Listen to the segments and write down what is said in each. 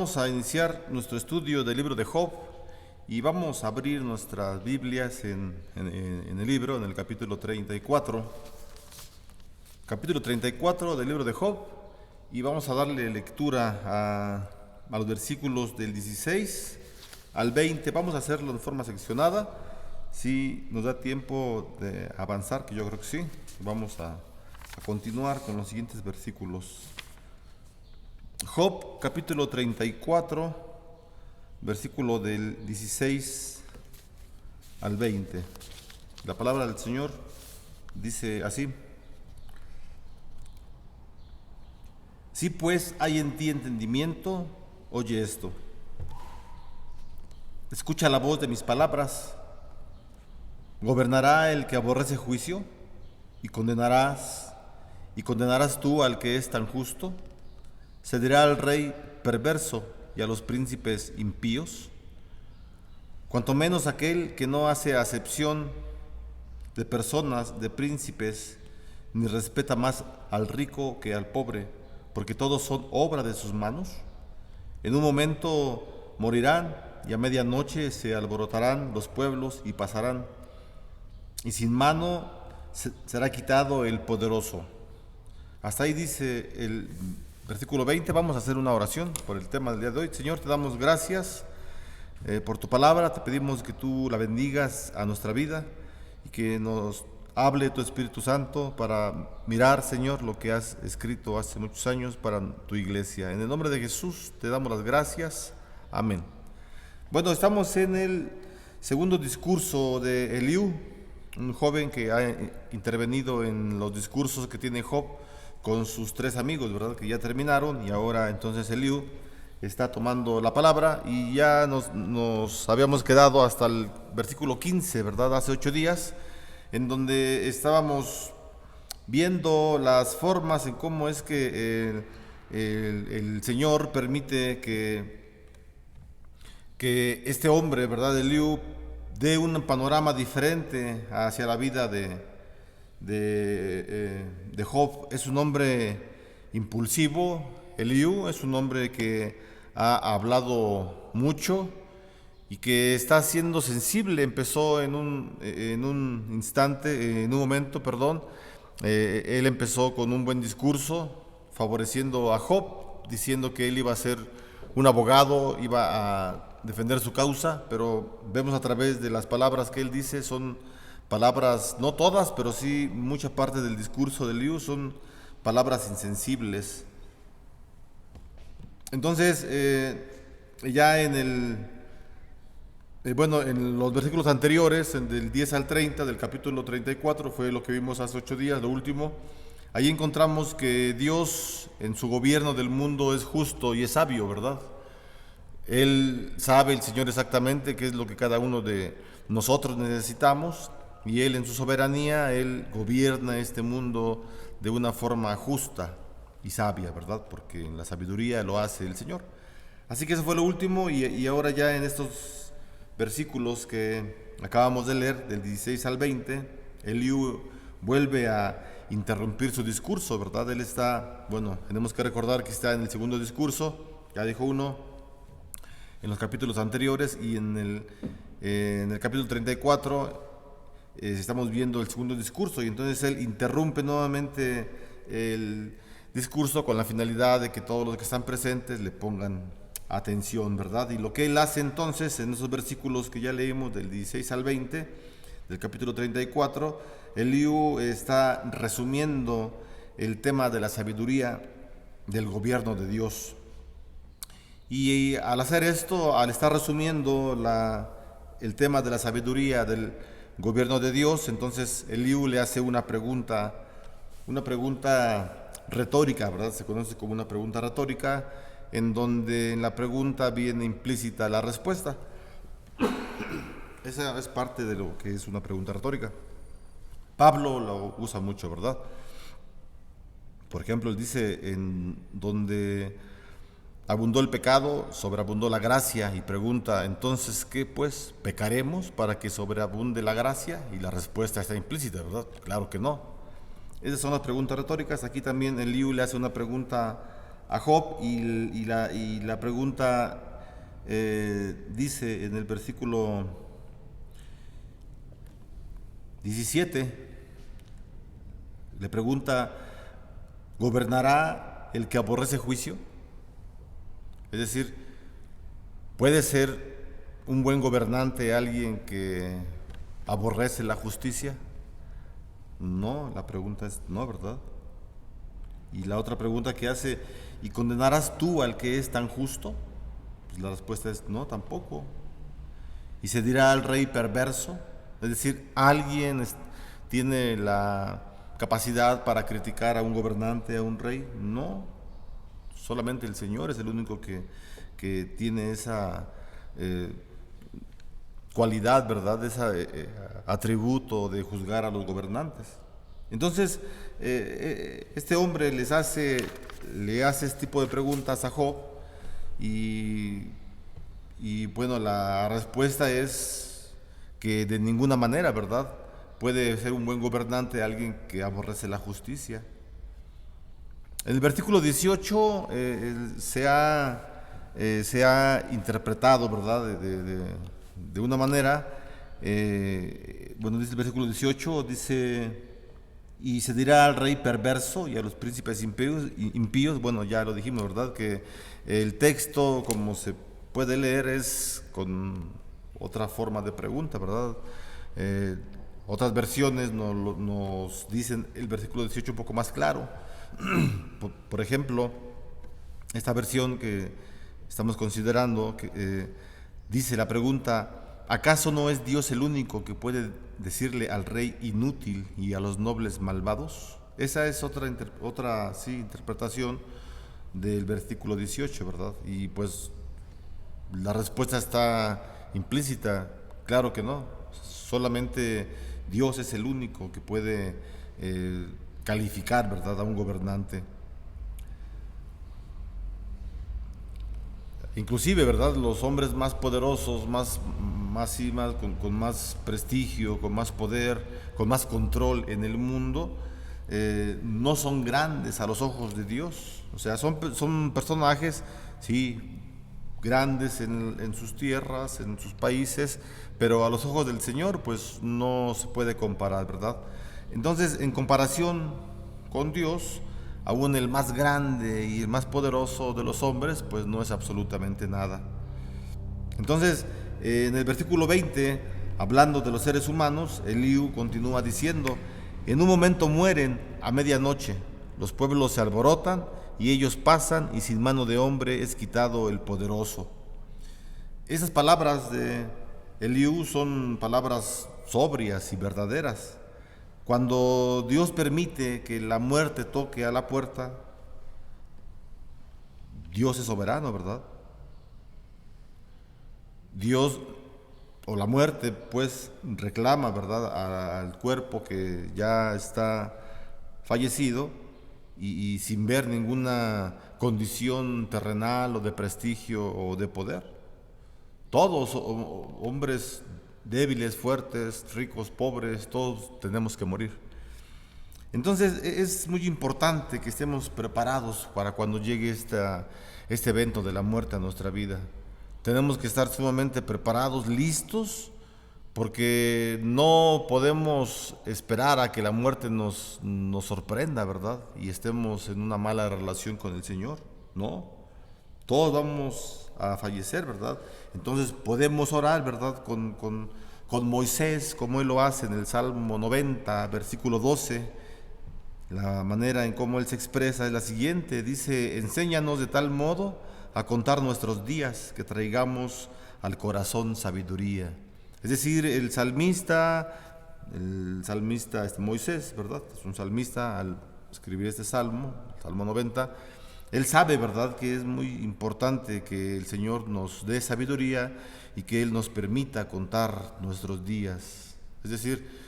vamos a iniciar nuestro estudio del libro de Job y vamos a abrir nuestras Biblias en el libro, en el capítulo 34. Capítulo 34 del libro de Job, y vamos a darle lectura a los versículos del 16 al 20. Vamos a hacerlo de forma seccionada. Si nos da tiempo de avanzar, que yo creo que sí, vamos a continuar con los siguientes versículos. Job, capítulo 34, versículo del 16 al 20. La palabra del Señor dice así: Si pues hay en ti entendimiento, oye esto. Escucha la voz de mis palabras. ¿Gobernará el que aborrece juicio? ¿Y condenarás tú al que es tan justo? ¿Se dirá al rey perverso y a los príncipes impíos? Cuanto menos aquel que no hace acepción de personas, de príncipes, ni respeta más al rico que al pobre, porque todos son obra de sus manos. En un momento morirán, y a medianoche se alborotarán los pueblos y pasarán, y sin mano será quitado el poderoso. Hasta ahí dice el versículo 20. Vamos a hacer una oración por el tema del día de hoy. Señor, te damos gracias por tu palabra. Te pedimos que tú la bendigas a nuestra vida y que nos hable tu Espíritu Santo para mirar, Señor, lo que has escrito hace muchos años para tu iglesia. En el nombre de Jesús te damos las gracias. Amén. Bueno, estamos en el segundo discurso de Eliú, un joven que ha intervenido en los discursos que tiene Job con sus tres amigos, ¿verdad? Que ya terminaron, y ahora entonces Eliú está tomando la palabra, y ya nos habíamos quedado hasta el versículo 15, ¿verdad? Hace 8 días, en donde estábamos viendo las formas en cómo es que el Señor permite que este hombre, ¿verdad? Eliú, dé un panorama diferente hacia la vida de Job. Es un hombre impulsivo. Eliú es un hombre que ha hablado mucho y que está siendo sensible. Empezó en un momento, él empezó con un buen discurso favoreciendo a Job, diciendo que él iba a ser un abogado, iba a defender su causa, pero vemos a través de las palabras que él dice, son palabras, no todas, pero sí mucha parte del discurso de Eliú son palabras insensibles. Entonces, ya en los versículos anteriores, del 10 al 30 del capítulo 34, fue lo que vimos hace 8 días, lo último. Ahí encontramos que Dios en su gobierno del mundo es justo y es sabio, ¿verdad? Él sabe, el Señor, exactamente qué es lo que cada uno de nosotros necesitamos, y Él en su soberanía, Él gobierna este mundo de una forma justa y sabia, ¿verdad? Porque en la sabiduría lo hace el Señor. Así que eso fue lo último, y ahora ya en estos versículos que acabamos de leer, del 16 al 20, Eliú vuelve a interrumpir su discurso, ¿verdad? Él está, tenemos que recordar que está en el segundo discurso, ya dijo uno en los capítulos anteriores, y en el capítulo 34 estamos viendo el segundo discurso, y entonces él interrumpe nuevamente el discurso con la finalidad de que todos los que están presentes le pongan atención, ¿verdad? Y lo que él hace entonces en esos versículos que ya leímos del 16 al 20 del capítulo 34, Eliú está resumiendo el tema de la sabiduría del gobierno de Dios. Y al hacer esto, al estar resumiendo el tema de la sabiduría del gobierno de Dios, entonces Eliú le hace una pregunta retórica, ¿verdad? Se conoce como una pregunta retórica, en donde en la pregunta viene implícita la respuesta. Esa es parte de lo que es una pregunta retórica. Pablo lo usa mucho, ¿verdad? Por ejemplo, él dice: en donde abundó el pecado, sobreabundó la gracia, y pregunta: entonces, ¿qué pues? ¿Pecaremos para que sobreabunde la gracia? Y la respuesta está implícita, ¿verdad? Claro que no. Esas son las preguntas retóricas. Aquí también Eliú le hace una pregunta a Job y la pregunta dice en el versículo 17, le pregunta, ¿gobernará el que aborrece juicio? Es decir, ¿puede ser un buen gobernante alguien que aborrece la justicia? No, la pregunta es no, ¿verdad? Y la otra pregunta que hace, ¿y condenarás tú al que es tan justo? Pues la respuesta es no, tampoco. ¿Y se dirá al rey perverso? Es decir, ¿alguien tiene la capacidad para criticar a un gobernante, a un rey? No, solamente el Señor es el único que tiene esa cualidad, ¿verdad? Ese atributo de juzgar a los gobernantes. Entonces, este hombre le hace este tipo de preguntas a Job y, y bueno, la respuesta es que de ninguna manera, ¿verdad? Puede ser un buen gobernante alguien que aborrece la justicia. En el versículo 18 se ha interpretado, ¿verdad? De una manera, bueno, dice el versículo 18, dice, y se dirá al rey perverso y a los príncipes impíos, bueno, ya lo dijimos, ¿verdad? Que el texto, como se puede leer, es con otra forma de pregunta, ¿verdad? Otras versiones nos dicen el versículo 18 un poco más claro. Por ejemplo, esta versión que estamos considerando dice la pregunta, ¿acaso no es Dios el único que puede decirle al rey inútil y a los nobles malvados? Esa es otra interpretación del versículo 18, ¿verdad? Y pues la respuesta está implícita, claro que no, solamente Dios es el único que puede calificar, ¿verdad?, a un gobernante. Inclusive, ¿verdad?, los hombres más poderosos, con más prestigio, con más poder, con más control en el mundo, no son grandes a los ojos de Dios. O sea, son personajes, sí, grandes en sus tierras, en sus países, pero a los ojos del Señor, pues no se puede comparar, ¿verdad? Entonces, en comparación con Dios, aún el más grande y el más poderoso de los hombres, pues no es absolutamente nada. Entonces, en el versículo 20, hablando de los seres humanos, Eliú continúa diciendo, en un momento mueren a medianoche, los pueblos se alborotan y ellos pasan y sin mano de hombre es quitado el poderoso. Esas palabras de Eliú son palabras sobrias y verdaderas. Cuando Dios permite que la muerte toque a la puerta, Dios es soberano, ¿verdad? Dios o la muerte pues reclama, ¿verdad?, al cuerpo que ya está fallecido y sin ver ninguna condición terrenal o de prestigio o de poder. Todos, hombres débiles, fuertes, ricos, pobres, todos tenemos que morir. Entonces es muy importante que estemos preparados para cuando llegue este evento de la muerte a nuestra vida. Tenemos que estar sumamente preparados, listos, porque no podemos esperar a que la muerte nos sorprenda, ¿verdad? Y estemos en una mala relación con el Señor, ¿no? Todos vamos a fallecer, ¿verdad? Entonces podemos orar, ¿verdad?, con Moisés, como él lo hace en el Salmo 90, versículo 12. La manera en cómo él se expresa es la siguiente, dice, enséñanos de tal modo a contar nuestros días que traigamos al corazón sabiduría. Es decir, el salmista Moisés, ¿verdad? Es un salmista al escribir este salmo, el Salmo 90. Él sabe, ¿verdad?, que es muy importante que el Señor nos dé sabiduría y que Él nos permita contar nuestros días. Es decir,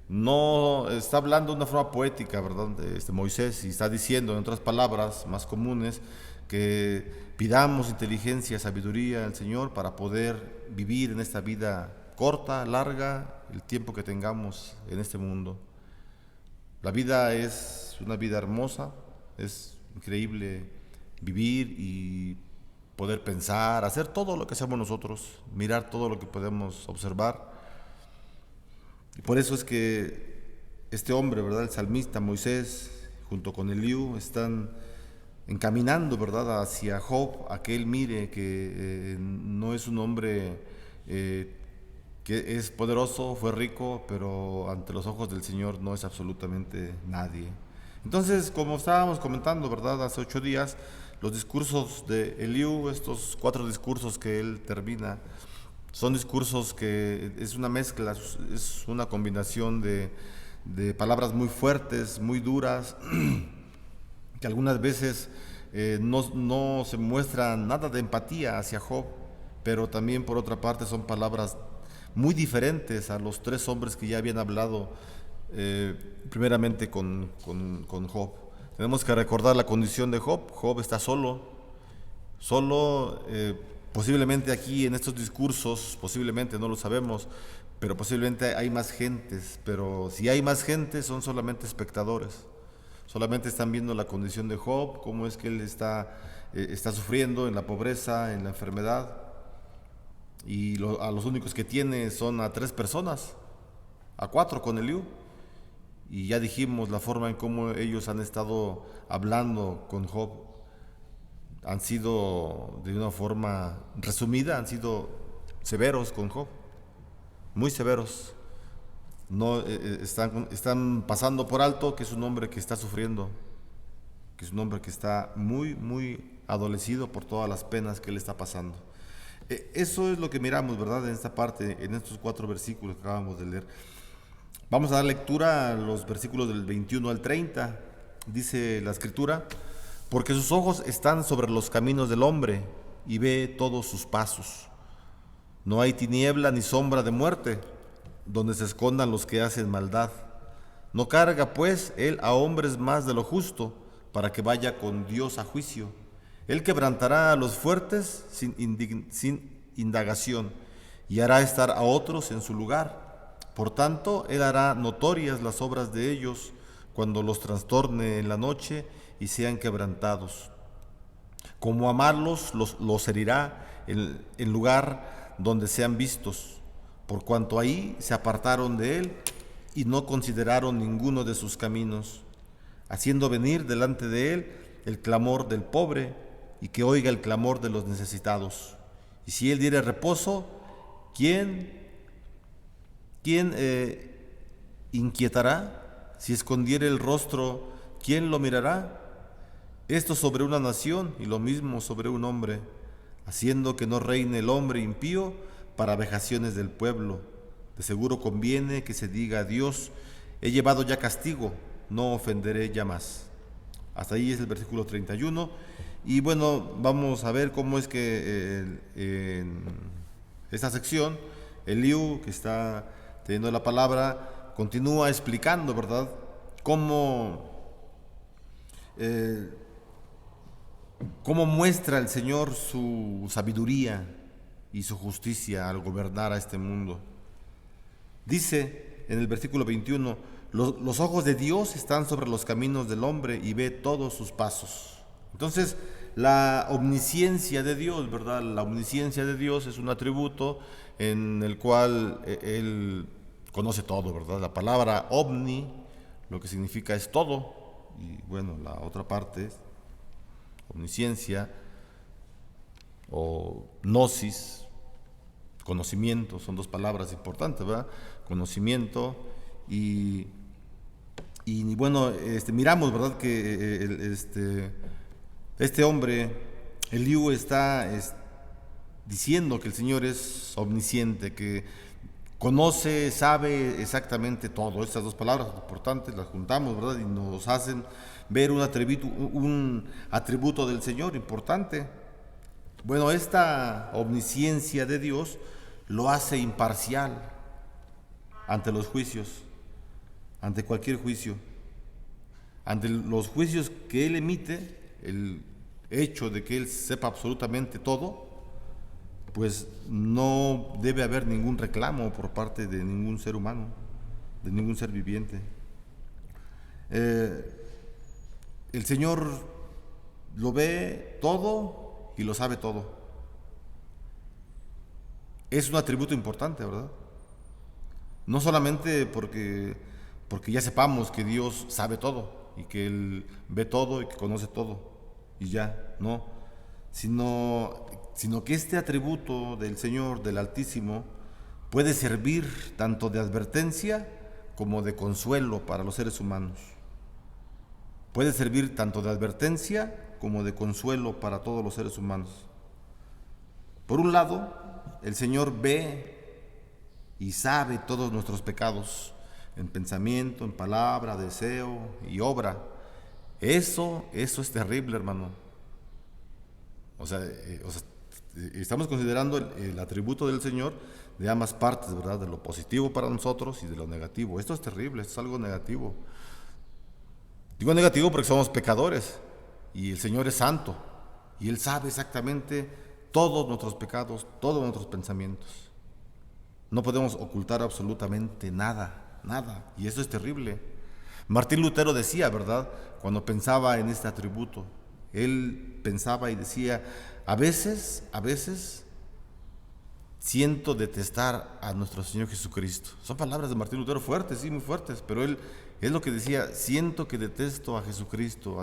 no está hablando de una forma poética, ¿verdad?, Moisés, y está diciendo, en otras palabras más comunes, que pidamos inteligencia, sabiduría al Señor para poder vivir en esta vida corta, larga, el tiempo que tengamos en este mundo. La vida es una vida hermosa, es increíble vivir y poder pensar, hacer todo lo que hacemos nosotros, mirar todo lo que podemos observar. Y por eso es que este hombre, ¿verdad? El salmista Moisés, junto con Eliú, están encaminando, ¿verdad?, hacia Job, a que él mire que no es un hombre que es poderoso, fue rico, pero ante los ojos del Señor no es absolutamente nadie. Entonces, como estábamos comentando, ¿verdad?, hace 8 días, los discursos de Eliú, estos 4 discursos que él termina, son discursos que es una mezcla, es una combinación de palabras muy fuertes, muy duras, que algunas veces no se muestra nada de empatía hacia Job, pero también por otra parte son palabras muy diferentes a los 3 hombres que ya habían hablado primeramente con Job. Tenemos que recordar la condición de Job. Job está solo, posiblemente aquí en estos discursos, posiblemente no lo sabemos, pero posiblemente hay más gentes, pero si hay más gente son solamente espectadores. Solamente están viendo la condición de Job, cómo es que él está sufriendo en la pobreza, en la enfermedad, y a los únicos que tiene son a 3 personas, a 4 con Eliú. Y ya dijimos la forma en cómo ellos han estado hablando con Job. Han sido de una forma resumida, han sido severos con Job, muy severos. No están pasando por alto que es un hombre que está sufriendo, que es un hombre que está muy adolecido por todas las penas que él está pasando. Eso es lo que miramos, ¿verdad?, en esta parte, en estos 4 versículos que acabamos de leer. Vamos a dar lectura a los versículos del 21 al 30. Dice la Escritura: porque sus ojos están sobre los caminos del hombre y ve todos sus pasos. No hay tiniebla ni sombra de muerte donde se escondan los que hacen maldad. No carga pues él a hombres más de lo justo, para que vaya con Dios a juicio. Él quebrantará a los fuertes sin indagación, y hará estar a otros en su lugar. Por tanto, él hará notorias las obras de ellos cuando los trastorne en la noche y sean quebrantados. Como amarlos los herirá en lugar donde sean vistos, por cuanto ahí se apartaron de él y no consideraron ninguno de sus caminos, haciendo venir delante de él el clamor del pobre y que oiga el clamor de los necesitados. Y si él diere reposo, ¿quién inquietará? Si escondiere el rostro, ¿quién lo mirará? Esto sobre una nación y lo mismo sobre un hombre, haciendo que no reine el hombre impío para vejaciones del pueblo. De seguro conviene que se diga a Dios: he llevado ya castigo, no ofenderé ya más. Hasta ahí es el versículo 31. Y bueno, vamos a ver cómo es que en esta sección Eliú, que está teniendo la palabra, continúa explicando, ¿verdad?, cómo muestra el Señor su sabiduría y su justicia al gobernar a este mundo. Dice en el versículo 21, los ojos de Dios están sobre los caminos del hombre y ve todos sus pasos. Entonces, la omnisciencia de Dios, ¿verdad? La omnisciencia de Dios es un atributo en el cual Él conoce todo, ¿verdad? La palabra omni, lo que significa es todo, y bueno, la otra parte es omnisciencia o gnosis, conocimiento, son 2 palabras importantes, ¿verdad? Conocimiento y bueno, miramos, ¿verdad?, que este hombre, Eliú, está diciendo que el Señor es omnisciente, que conoce, sabe exactamente todo. Estas 2 palabras importantes las juntamos, ¿verdad?, y nos hacen ver un atributo del Señor importante. Bueno, esta omnisciencia de Dios lo hace imparcial ante los juicios, ante cualquier juicio, ante los juicios que Él emite. El hecho de que Él sepa absolutamente todo, pues no debe haber ningún reclamo por parte de ningún ser humano, de ningún ser viviente. El Señor lo ve todo y lo sabe todo. Es un atributo importante, ¿verdad? No solamente porque ya sepamos que Dios sabe todo y que Él ve todo y que conoce todo y ya, no, sino que este atributo del Señor, del Altísimo, puede servir tanto de advertencia como de consuelo para los seres humanos. Puede servir tanto de advertencia como de consuelo para todos los seres humanos. Por un lado, el Señor ve y sabe todos nuestros pecados, en pensamiento, en palabra, deseo y obra. Eso es terrible, hermano. O sea, estamos considerando el atributo del Señor de ambas partes, ¿verdad? De lo positivo para nosotros y de lo negativo. Esto es terrible, esto es algo negativo. Digo negativo porque somos pecadores y el Señor es santo y Él sabe exactamente todos nuestros pecados, todos nuestros pensamientos. No podemos ocultar absolutamente nada, nada, y eso es terrible. Martín Lutero decía, ¿verdad? Cuando pensaba en este atributo, él pensaba y decía, a veces siento detestar a nuestro Señor Jesucristo. Son palabras de Martín Lutero fuertes, sí, muy fuertes, pero él es lo que decía, siento que detesto a Jesucristo,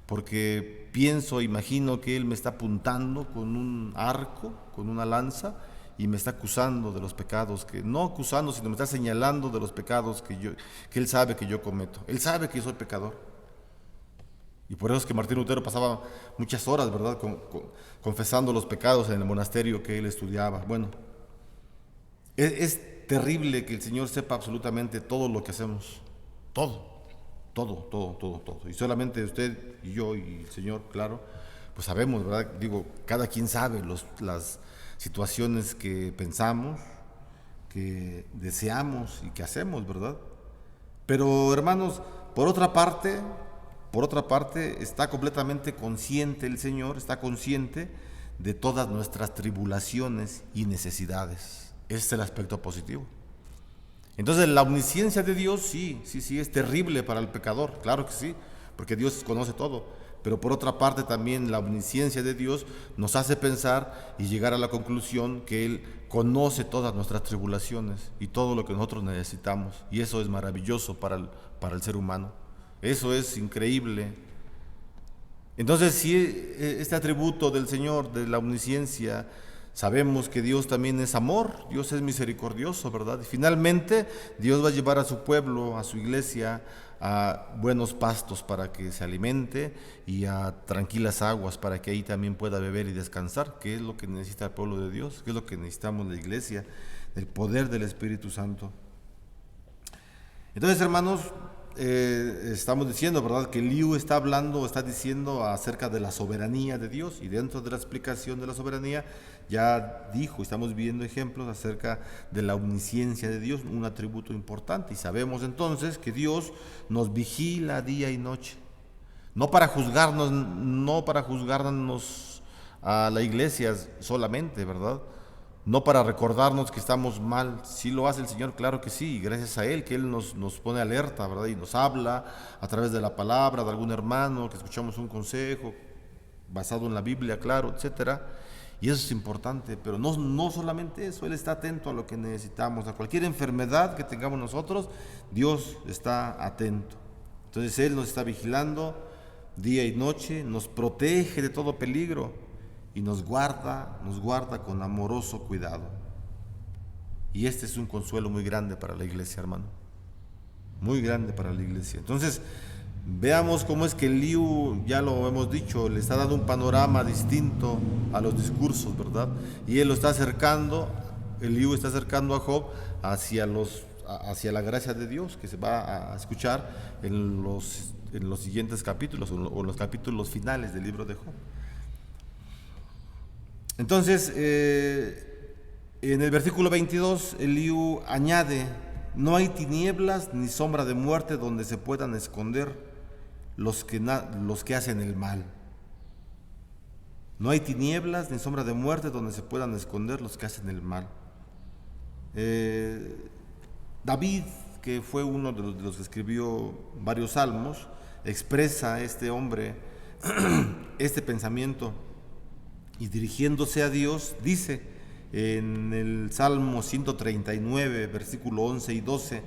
porque pienso, imagino que Él me está apuntando con un arco, con una lanza, y me está acusando de los pecados, no acusando, sino me está señalando de los pecados que Él sabe que yo cometo. Él sabe que yo soy pecador. Y por eso es que Martín Lutero pasaba muchas horas, ¿verdad?, confesando los pecados en el monasterio que él estudiaba. Bueno, es terrible que el Señor sepa absolutamente todo lo que hacemos. Todo. Y solamente usted y yo y el Señor, claro, pues sabemos, ¿verdad? Digo, cada quien sabe las situaciones que pensamos, que deseamos y que hacemos, ¿verdad? Pero, hermanos, por otra parte, está completamente consciente el Señor, está consciente de todas nuestras tribulaciones y necesidades. Ese es el aspecto positivo. Entonces, la omnisciencia de Dios sí, es terrible para el pecador, claro que sí, porque Dios conoce todo. Pero por otra parte también la omnisciencia de Dios nos hace pensar y llegar a la conclusión que Él conoce todas nuestras tribulaciones y todo lo que nosotros necesitamos. Y eso es maravilloso para el ser humano. Eso es increíble. Entonces, si este atributo del Señor, de la omnisciencia, sabemos que Dios también es amor, Dios es misericordioso, ¿verdad? Y finalmente, Dios va a llevar a su pueblo, a su iglesia, a buenos pastos para que se alimente y a tranquilas aguas para que ahí también pueda beber y descansar, que es lo que necesita el pueblo de Dios, que es lo que necesitamos la iglesia, el poder del Espíritu Santo. Entonces, hermanos, estamos diciendo, ¿verdad?, que Liu está diciendo acerca de la soberanía de Dios, y dentro de la explicación de la soberanía ya dijo, estamos viendo ejemplos acerca de la omnisciencia de Dios, un atributo importante, y sabemos entonces que Dios nos vigila día y noche, no para juzgarnos a la iglesia solamente, ¿verdad?, no para recordarnos que estamos mal. Sí lo hace el Señor, claro que sí, y gracias a Él, que Él nos pone alerta, ¿verdad? Y nos habla a través de la palabra de algún hermano, que escuchamos un consejo basado en la Biblia, claro, etcétera. Y eso es importante, pero no solamente eso, Él está atento a lo que necesitamos, a cualquier enfermedad que tengamos nosotros, Dios está atento. Entonces Él nos está vigilando día y noche, nos protege de todo peligro y nos guarda con amoroso cuidado. Y este es un consuelo muy grande para la iglesia, hermano. Muy grande para la iglesia. Entonces, veamos cómo es que el Liu, ya lo hemos dicho, le está dando un panorama distinto a los discursos, ¿verdad? Y él lo está acercando, el Liu está acercando a Job hacia la gracia de Dios, que se va a escuchar en los siguientes capítulos, o en los capítulos finales del libro de Job. Entonces, en el versículo 22, Eliú añade, no hay tinieblas ni sombra de muerte donde se puedan esconder los que hacen el mal. No hay tinieblas ni sombra de muerte donde se puedan esconder los que hacen el mal. David, que fue uno de los que escribió varios salmos, expresa a este hombre este pensamiento y dirigiéndose a Dios, dice en el Salmo 139, versículo 11 y 12,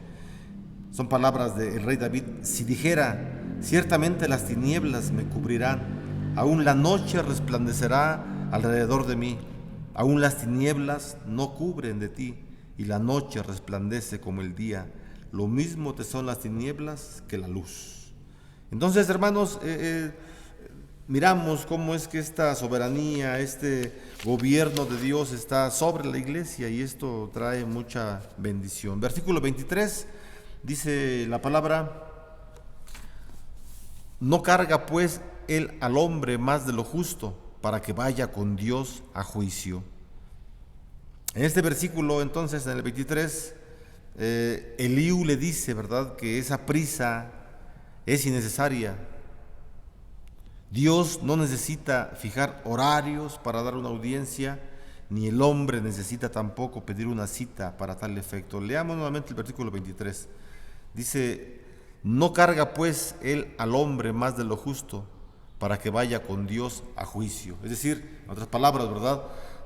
son palabras del rey David: si dijera, ciertamente las tinieblas me cubrirán, aún la noche resplandecerá alrededor de mí, aún las tinieblas no cubren de ti, y la noche resplandece como el día, lo mismo te son las tinieblas que la luz. Entonces, hermanos, miramos cómo es que esta soberanía, este gobierno de Dios está sobre la iglesia, y esto trae mucha bendición. Versículo 23 dice la palabra: no carga pues él al hombre más de lo justo, para que vaya con Dios a juicio. En este versículo, entonces, en el 23, Eliú le dice, ¿verdad?, que esa prisa es innecesaria. Dios no necesita fijar horarios para dar una audiencia, ni el hombre necesita tampoco pedir una cita para tal efecto. Leamos nuevamente el versículo 23. Dice: no carga pues él al hombre más de lo justo, para que vaya con Dios a juicio. Es decir, en otras palabras, ¿verdad?,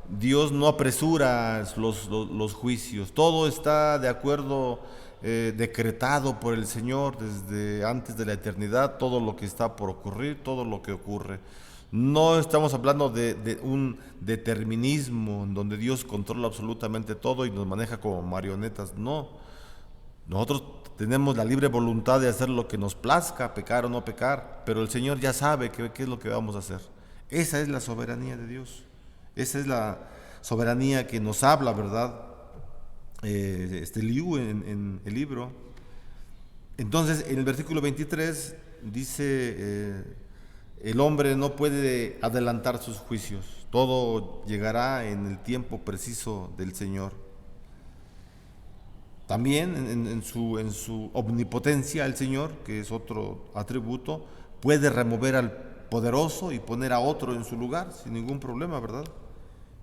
Dios no apresura los juicios. Todo está de acuerdo, decretado por el Señor desde antes de la eternidad. Todo lo que está por ocurrir, todo lo que ocurre. No estamos hablando de un determinismo en donde Dios controla absolutamente todo y nos maneja como marionetas. No, nosotros tenemos la libre voluntad de hacer lo que nos plazca, pecar o no pecar, pero el Señor ya sabe qué es lo que vamos a hacer. Esa es la soberanía de Dios. Esa es la soberanía que nos habla, ¿verdad?, Eliú en el libro. Entonces, en el versículo 23 dice: el hombre no puede adelantar sus juicios, todo llegará en el tiempo preciso del Señor. También en su omnipotencia, el Señor, que es otro atributo, puede remover al poderoso y poner a otro en su lugar sin ningún problema, ¿verdad?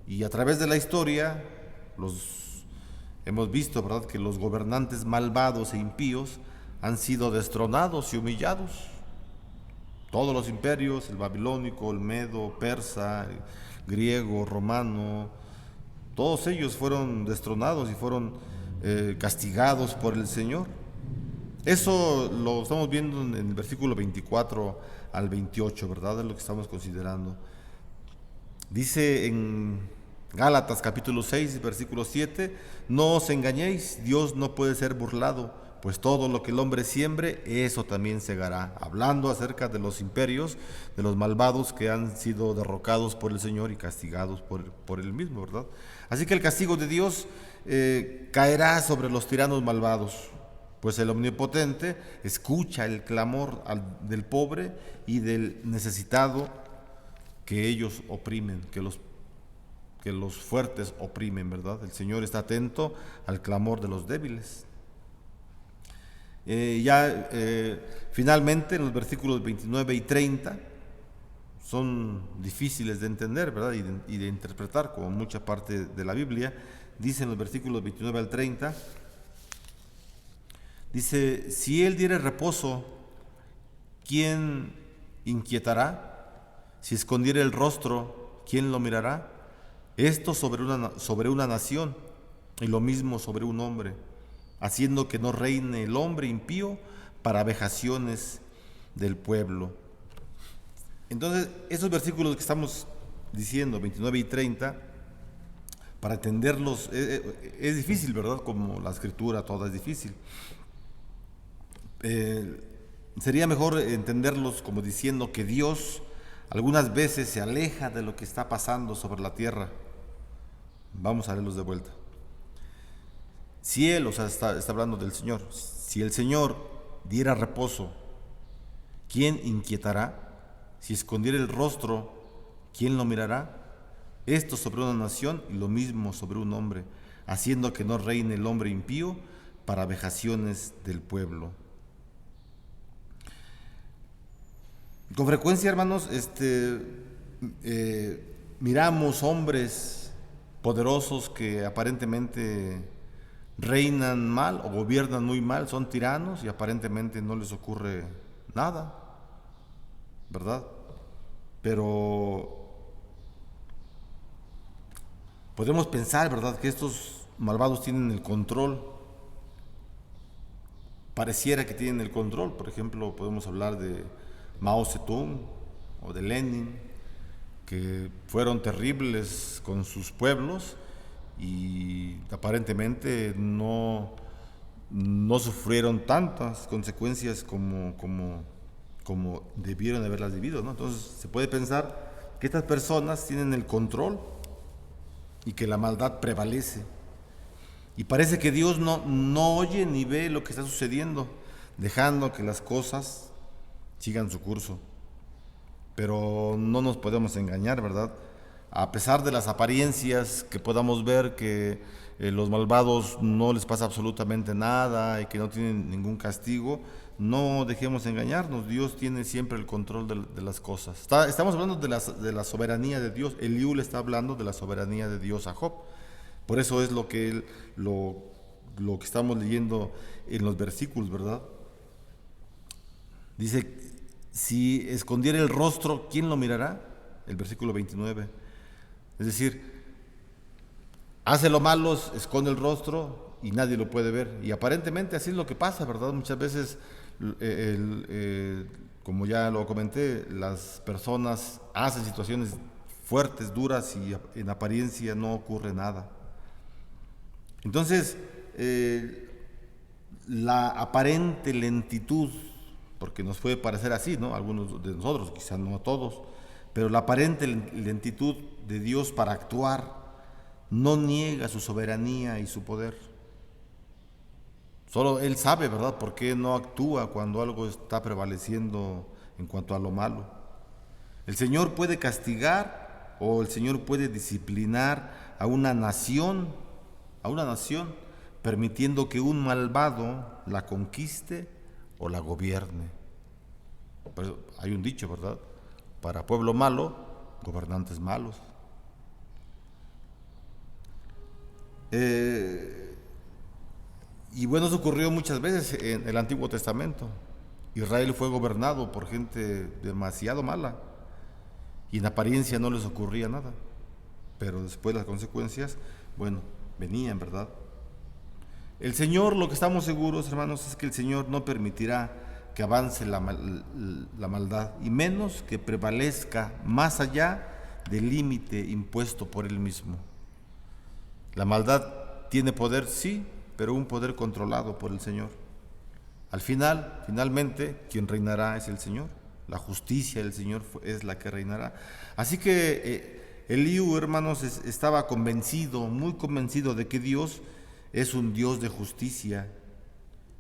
Y a través de la historia hemos visto, ¿verdad?, que los gobernantes malvados e impíos han sido destronados y humillados. Todos los imperios, el babilónico, el medo, persa, el griego, romano, todos ellos fueron destronados y fueron castigados por el Señor. Eso lo estamos viendo en el versículo 24 al 28, ¿verdad? Es lo que estamos considerando. Dice en Gálatas capítulo 6, versículo 7: no os engañéis, Dios no puede ser burlado, pues todo lo que el hombre siembre, eso también segará. Hablando acerca de los imperios, de los malvados que han sido derrocados por el Señor y castigados por él mismo, ¿verdad? Así que el castigo de Dios caerá sobre los tiranos malvados, pues el Omnipotente escucha el clamor del pobre y del necesitado que ellos oprimen, que los fuertes oprimen, ¿verdad? El Señor está atento al clamor de los débiles. Finalmente, en los versículos 29 y 30 son difíciles de entender, ¿verdad?, y de interpretar, como mucha parte de la Biblia. Dice en los versículos 29 al 30, dice: si Él diere reposo, ¿quién inquietará? Si escondiere el rostro, ¿quién lo mirará? Esto sobre una nación, y lo mismo sobre un hombre, haciendo que no reine el hombre impío para vejaciones del pueblo. Entonces, esos versículos que estamos diciendo, 29 y 30, para entenderlos es difícil, ¿verdad? Como la escritura toda es difícil. Sería mejor entenderlos como diciendo que Dios algunas veces se aleja de lo que está pasando sobre la tierra. Vamos a leerlos de vuelta. Si Él, o sea, está hablando del Señor, si el Señor diera reposo, ¿quién inquietará? Si escondiera el rostro, ¿quién lo mirará? Esto sobre una nación y lo mismo sobre un hombre, haciendo que no reine el hombre impío para vejaciones del pueblo. Con frecuencia, hermanos, miramos hombres poderosos que aparentemente reinan mal o gobiernan muy mal, son tiranos y aparentemente no les ocurre nada, ¿verdad? Pero podemos pensar, ¿verdad?, que estos malvados tienen el control. Pareciera que tienen el control. Por ejemplo, podemos hablar de Mao Zedong o de Lenin, que fueron terribles con sus pueblos y aparentemente no sufrieron tantas consecuencias como debieron haberlas vivido, ¿no? Entonces se puede pensar que estas personas tienen el control y que la maldad prevalece. Y parece que Dios no oye ni ve lo que está sucediendo, dejando que las cosas sigan su curso. Pero no nos podemos engañar, ¿verdad? A pesar de las apariencias que podamos ver que los malvados no les pasa absolutamente nada y que no tienen ningún castigo, no dejemos engañarnos. Dios tiene siempre el control de las cosas. Estamos hablando de la soberanía de Dios. Eliú le está hablando de la soberanía de Dios a Job. Por eso es lo que estamos leyendo en los versículos, ¿verdad? Dice, si escondiera el rostro, ¿quién lo mirará? El versículo 29. Es decir, hace lo malo, esconde el rostro y nadie lo puede ver. Y aparentemente así es lo que pasa, ¿verdad? Muchas veces, como ya lo comenté, las personas hacen situaciones fuertes, duras, y en apariencia no ocurre nada. Entonces, la aparente lentitud, porque nos puede parecer así, ¿no? Algunos de nosotros, quizás no a todos, pero la aparente lentitud de Dios para actuar no niega su soberanía y su poder. Solo Él sabe, ¿verdad?, por qué no actúa cuando algo está prevaleciendo en cuanto a lo malo. El Señor puede castigar o el Señor puede disciplinar a una nación, permitiendo que un malvado la conquiste o la gobierne. Pues hay un dicho, ¿verdad? Para pueblo malo, gobernantes malos. Y bueno, eso ocurrió muchas veces en el Antiguo Testamento. Israel fue gobernado por gente demasiado mala y en apariencia no les ocurría nada, pero después las consecuencias, bueno, venían, ¿verdad? El Señor, lo que estamos seguros, hermanos, es que el Señor no permitirá que avance la maldad, y menos que prevalezca más allá del límite impuesto por Él mismo. La maldad tiene poder, sí, pero un poder controlado por el Señor. Finalmente, quien reinará es el Señor. La justicia del Señor es la que reinará. Así que Eliú, hermanos, estaba convencido, muy convencido de que Dios es un Dios de justicia.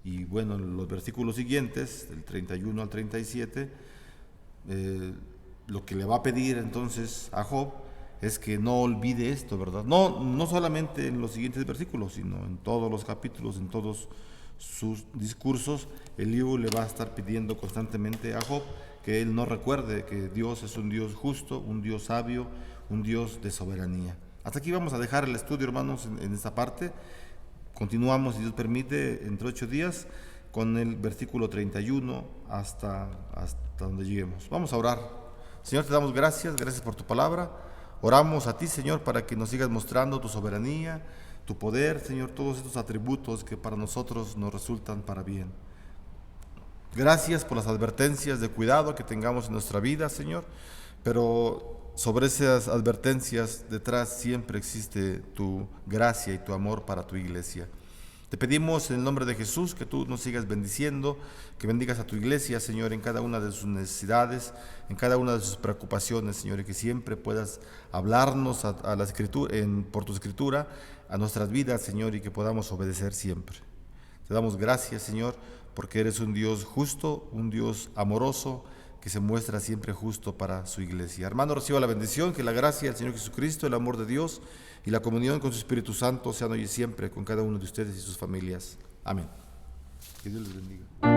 Y bueno, en los versículos siguientes, del 31 al 37, lo que le va a pedir entonces a Job es que no olvide esto, ¿verdad? No solamente en los siguientes versículos, sino en todos los capítulos, en todos sus discursos, Eliú le va a estar pidiendo constantemente a Job que él no recuerde que Dios es un Dios justo, un Dios sabio, un Dios de soberanía. Hasta aquí vamos a dejar el estudio, hermanos, en esta parte. Continuamos, si Dios permite, entre 8 días con el versículo 31 hasta donde lleguemos. Vamos a orar. Señor, te damos gracias por tu palabra. Oramos a ti, Señor, para que nos sigas mostrando tu soberanía, tu poder, Señor, todos estos atributos que para nosotros nos resultan para bien. Gracias por las advertencias de cuidado que tengamos en nuestra vida, Señor, pero sobre esas advertencias detrás siempre existe tu gracia y tu amor para tu iglesia. Te pedimos en el nombre de Jesús que tú nos sigas bendiciendo, que bendigas a tu iglesia, Señor, en cada una de sus necesidades, en cada una de sus preocupaciones, Señor, y que siempre puedas hablarnos a la escritura, por tu escritura, a nuestras vidas, Señor, y que podamos obedecer siempre. Te damos gracias, Señor, porque eres un Dios justo, un Dios amoroso, que se muestra siempre justo para su iglesia. Hermano, reciba la bendición, que la gracia del Señor Jesucristo, el amor de Dios y la comunión con su Espíritu Santo sean hoy y siempre con cada uno de ustedes y sus familias. Amén. Que Dios les bendiga.